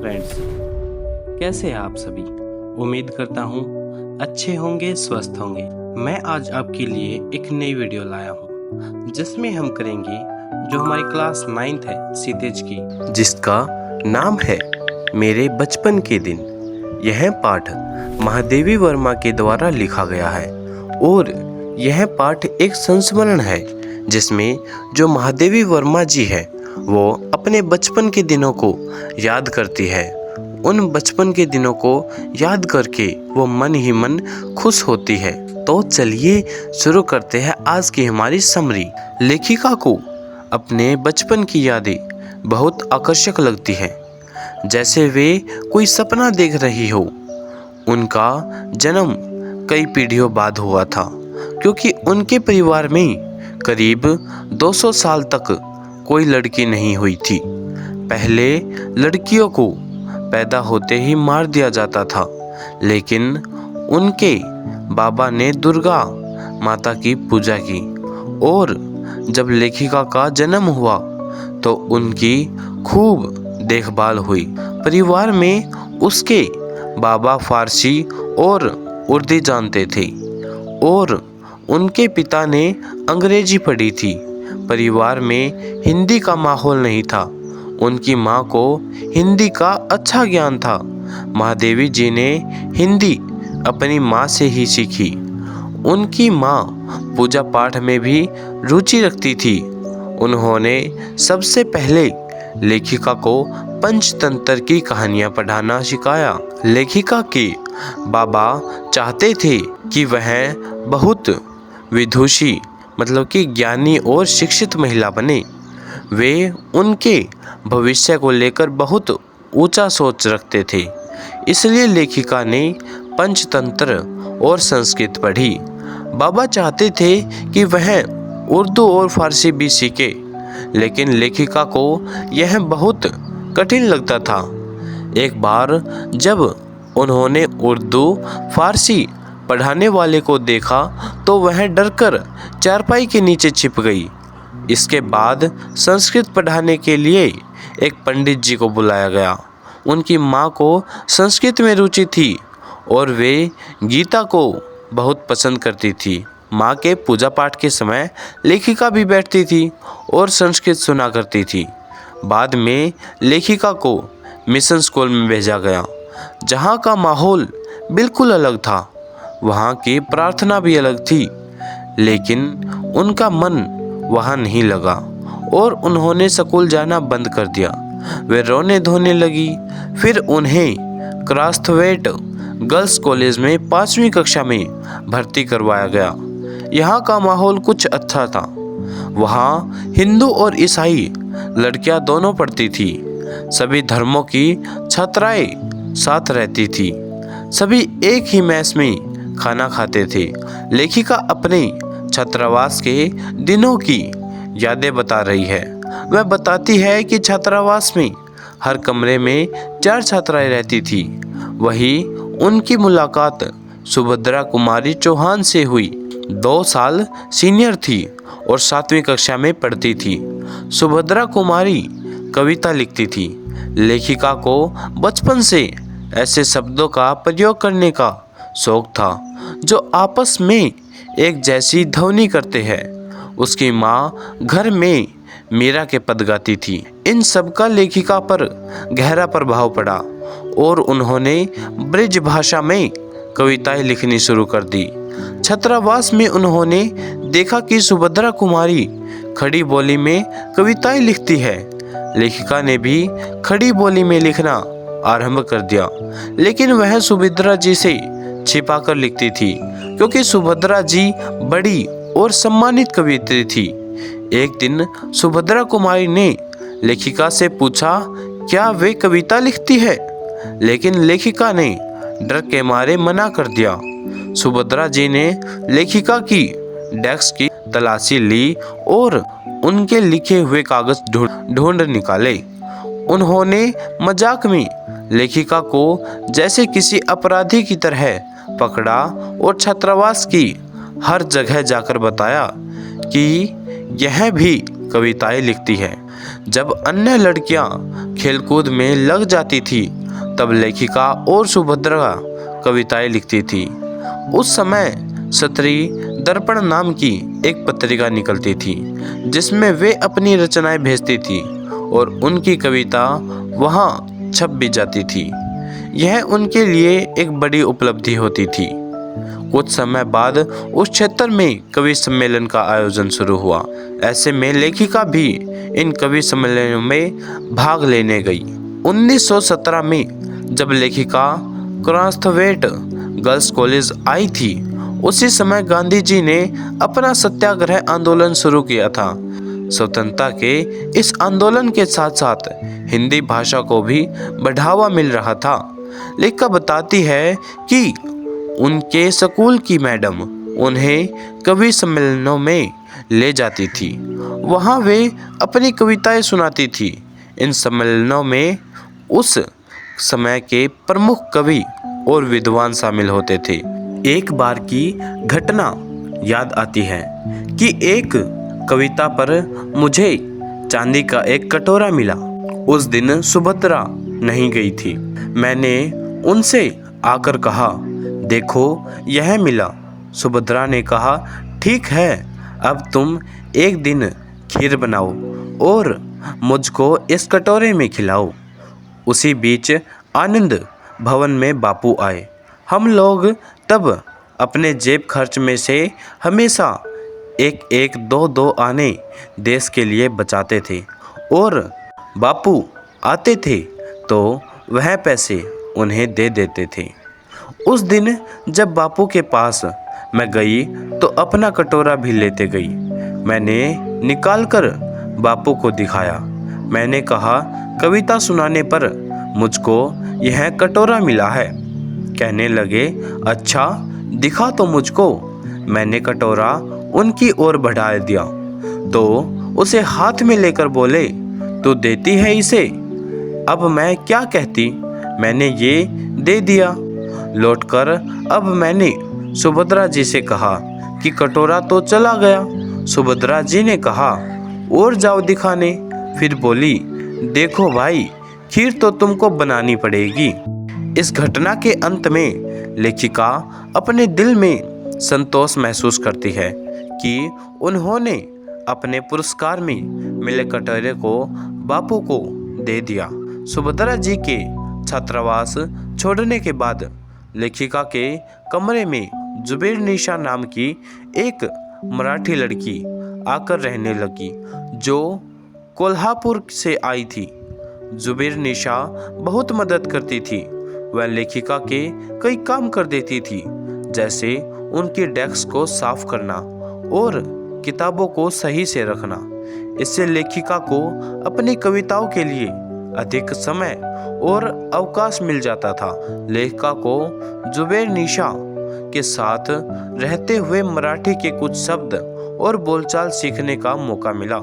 Friends, कैसे हैं आप सभी। उम्मीद करता हूँ अच्छे होंगे, स्वस्थ होंगे। मैं आज आपके लिए एक नई वीडियो लाया हूँ जिसमें हम करेंगे जो हमारी क्लास 9th है सीतेज की, जिसका नाम है मेरे बचपन के दिन। यह पाठ महादेवी वर्मा के द्वारा लिखा गया है और यह पाठ एक संस्मरण है जिसमें जो महादेवी वर्मा जी है वो अपने बचपन के दिनों को याद करती है। उन बचपन के दिनों को याद करके वो मन ही मन खुश होती है। तो चलिए शुरू करते हैं आज की हमारी समरी। लेखिका को अपने बचपन की यादें बहुत आकर्षक लगती है, जैसे वे कोई सपना देख रही हो। उनका जन्म कई पीढ़ियों बाद हुआ था, क्योंकि उनके परिवार में करीब 200 साल तक कोई लड़की नहीं हुई थी। पहले लड़कियों को पैदा होते ही मार दिया जाता था, लेकिन उनके बाबा ने दुर्गा माता की पूजा की और जब लेखिका का जन्म हुआ तो उनकी खूब देखभाल हुई। परिवार में उसके बाबा फारसी और उर्दू जानते थे और उनके पिता ने अंग्रेजी पढ़ी थी। परिवार में हिंदी का माहौल नहीं था। उनकी माँ को हिंदी का अच्छा ज्ञान था। महादेवी जी ने हिंदी अपनी माँ से ही सीखी। उनकी माँ पूजा पाठ में भी रुचि रखती थी। उन्होंने सबसे पहले लेखिका को पंचतंत्र की कहानियाँ पढ़ाना सिखाया। लेखिका के बाबा चाहते थे कि वह बहुत विदुषी मतलब कि ज्ञानी और शिक्षित महिला बने। वे उनके भविष्य को लेकर बहुत ऊंचा सोच रखते थे, इसलिए लेखिका ने पंचतंत्र और संस्कृत पढ़ी। बाबा चाहते थे कि वह उर्दू और फारसी भी सीखे, लेकिन लेखिका को यह बहुत कठिन लगता था। एक बार जब उन्होंने उर्दू फारसी पढ़ाने वाले को देखा तो वह डरकर चारपाई के नीचे छिप गई। इसके बाद संस्कृत पढ़ाने के लिए एक पंडित जी को बुलाया गया। उनकी माँ को संस्कृत में रुचि थी और वे गीता को बहुत पसंद करती थी। माँ के पूजा पाठ के समय लेखिका भी बैठती थी और संस्कृत सुना करती थी। बाद में लेखिका को मिशन स्कूल में भेजा गया, जहाँ का माहौल बिल्कुल अलग था। वहाँ की प्रार्थना भी अलग थी, लेकिन उनका मन वहाँ नहीं लगा और उन्होंने स्कूल जाना बंद कर दिया। वे रोने धोने लगी। फिर उन्हें क्रास्थवेट गर्ल्स कॉलेज में 5वीं कक्षा में भर्ती करवाया गया। यहाँ का माहौल कुछ अच्छा था। वहाँ हिंदू और ईसाई लड़कियाँ दोनों पढ़ती थी। सभी धर्मों की छात्राएं साथ रहती थी। सभी एक ही मेस में खाना खाते थे। लेखिका अपने छात्रावास के दिनों की यादें बता रही है। वह बताती है कि छात्रावास में हर कमरे में 4 छात्राएं रहती थी। वही उनकी मुलाकात सुभद्रा कुमारी चौहान से हुई। 2 साल सीनियर थी और 7वीं कक्षा में पढ़ती थी। सुभद्रा कुमारी कविता लिखती थी। लेखिका को बचपन से ऐसे शब्दों का प्रयोग करने का शौक था जो आपस में एक जैसी ध्वनि करते हैं। उसकी माँ घर में मीरा के पद गाती थी। इन सब का लेखिका पर गहरा प्रभाव पड़ा और उन्होंने ब्रज भाषा में कविताएं लिखनी शुरू कर दी। छात्रावास में उन्होंने देखा कि सुभद्रा कुमारी खड़ी बोली में कविताएं लिखती है। लेखिका ने भी खड़ी बोली में लिखना आरंभ कर दिया, लेकिन वह सुभद्रा जी से छिपा कर लिखती थी, क्योंकि सुभद्रा जी बड़ी और सम्मानित कवियत्री थी। एक दिन सुभद्रा कुमारी ने लेखिका से पूछा क्या वे कविता लिखती है, लेकिन लेखिका ने डर के मारे मना कर दिया। सुभद्रा जी ने लेखिका की डेस्क की तलाशी ली और उनके लिखे हुए कागज ढूंढ निकाले। उन्होंने मजाक में लेखिका को जैसे किसी अपराधी की तरह पकड़ा और छात्रावास की हर जगह जाकर बताया कि यह भी कविताएं लिखती है। जब अन्य लड़कियां खेलकूद में लग जाती थी तब लेखिका और सुभद्रा कविताएं लिखती थी। उस समय क्षत्रिय दर्पण नाम की एक पत्रिका निकलती थी जिसमें वे अपनी रचनाएं भेजती थी और उनकी कविता वहां छप भी जाती थी। यह उनके लिए एक बड़ी उपलब्धि होती थी। कुछ समय बाद उस क्षेत्र में कवि सम्मेलन का आयोजन शुरू हुआ। ऐसे में लेखिका भी इन कवि सम्मेलनों में भाग लेने गई। 1917 में जब लेखिका क्रास्थवेट गर्ल्स कॉलेज आई थी, उसी समय गांधी जी ने अपना सत्याग्रह आंदोलन शुरू किया था। स्वतंत्रता के इस आंदोलन के साथ साथ हिंदी भाषा को भी बढ़ावा मिल रहा था। लेखिका बताती है कि उनके स्कूल की मैडम उन्हें कवि सम्मेलनों में ले जाती थी। वहाँ वे अपनी कविताएं सुनाती थी। इन सम्मेलनों में उस समय के प्रमुख कवि और विद्वान शामिल होते थे। एक बार की घटना याद आती है कि एक कविता पर मुझे चांदी का एक कटोरा मिला। उस दिन सुभद्रा नहीं गई थी। मैंने उनसे आकर कहा, देखो यह मिला। सुभद्रा ने कहा, ठीक है, अब तुम एक दिन खीर बनाओ और मुझको इस कटोरे में खिलाओ। उसी बीच आनंद भवन में बापू आए। हम लोग तब अपने जेब खर्च में से हमेशा एक एक दो दो आने देश के लिए बचाते थे और बापू आते थे तो वह पैसे उन्हें दे देते थे। उस दिन जब बापू के पास मैं गई तो अपना कटोरा भी लेते गई। मैंने निकालकर बापू को दिखाया। मैंने कहा, कविता सुनाने पर मुझको यह कटोरा मिला है। कहने लगे, अच्छा दिखा तो मुझको। मैंने कटोरा उनकी ओर बढ़ा दिया तो उसे हाथ में लेकर बोले, तू देती है इसे? अब मैं क्या कहती, मैंने ये दे दिया। लौटकर अब मैंने सुभद्रा जी से कहा कि कटोरा तो चला गया। सुभद्रा जी ने कहा, और जाओ दिखाने। फिर बोली, देखो भाई, खीर तो तुमको बनानी पड़ेगी। इस घटना के अंत में लेखिका अपने दिल में संतोष महसूस करती है कि उन्होंने अपने पुरस्कार में मिले कटोरे को बापू को दे दिया। सुभद्रा जी के छात्रावास छोड़ने के बाद लेखिका के कमरे में जुबेर निशा नाम की एक मराठी लड़की आकर रहने लगी जो कोल्हापुर से आई थी। जुबेर निशा बहुत मदद करती थी। वह लेखिका के कई काम कर देती थी, जैसे उनकी डेस्क को साफ करना और किताबों को सही से रखना। इससे लेखिका को अपनी कविताओं के लिए अधिक समय और अवकाश मिल जाता था। लेखिका को जुबेर निशा के साथ रहते हुए मराठी के कुछ शब्द और बोलचाल सीखने का मौका मिला।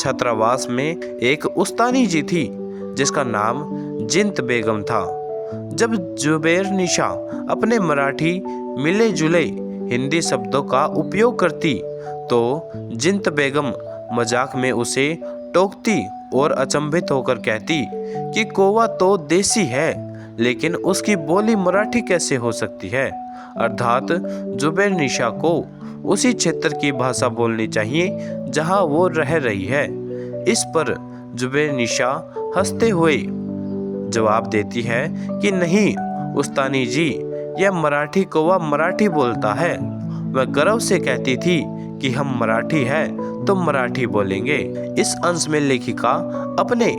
छात्रावास में एक उस्तानी जी थी जिसका नाम जिंत बेगम था। जब जुबेर निशा अपने मराठी मिले जुले हिंदी शब्दों का उपयोग करती तो जिंत बेगम मजाक में उसे टोकती और अचंभित होकर कहती कि कौवा तो देसी है, लेकिन उसकी बोली मराठी कैसे हो सकती है। अर्थात जुबेर निशा को उसी क्षेत्र की भाषा बोलनी चाहिए जहां वो रह रही है। इस पर जुबेर निशा हंसते हुए जवाब देती है कि नहीं उस्तानी जी, यह मराठी कौवा मराठी बोलता है। वह गर्व से कहती थी कि हम मराठी है तो मराठी बोलेंगे। इस अंश में लेखिका अपने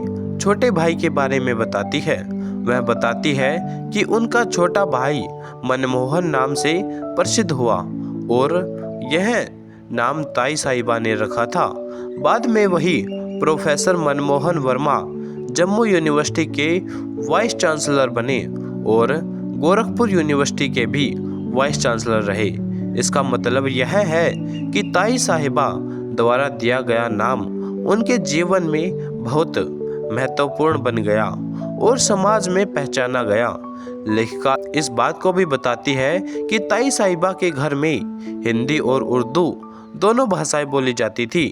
छोटे भाई के बारे में बताती है। वह बताती है कि उनका छोटा भाई मनमोहन नाम से प्रसिद्ध हुआ और यह नाम ताई साहिबा ने रखा था। बाद में वही प्रोफेसर मनमोहन वर्मा जम्मू यूनिवर्सिटी के वाइस चांसलर बने और गोरखपुर यूनिवर्सिटी के भी वाइस चांसलर रहे। इसका मतलब यह है कि ताई साहिबा द्वारा दिया गया नाम उनके जीवन में बहुत महत्वपूर्ण बन गया और समाज में पहचाना गया। लेखिका इस बात को भी बताती है कि ताई साहिबा के घर में हिंदी और उर्दू दोनों भाषाएं बोली जाती थी।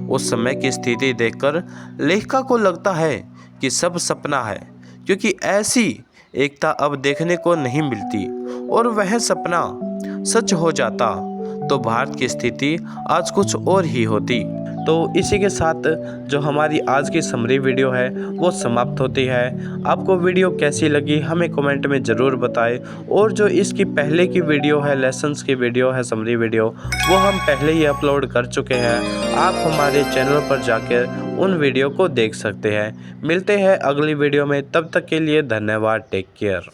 उस समय की स्थिति देखकर लेखिका को लगता है कि सब सपना है, क्योंकि ऐसी एकता अब देखने को नहीं मिलती। और वह सपना सच हो जाता तो भारत की स्थिति आज कुछ और ही होती। तो इसी के साथ जो हमारी आज की समरी वीडियो है वो समाप्त होती है। आपको वीडियो कैसी लगी हमें कमेंट में ज़रूर बताएं। और जो इसकी पहले की वीडियो है, लेसन्स की वीडियो है, समरी वीडियो, वो हम पहले ही अपलोड कर चुके हैं। आप हमारे चैनल पर जाकर उन वीडियो को देख सकते हैं। मिलते हैं अगली वीडियो में, तब तक के लिए धन्यवाद। Take care.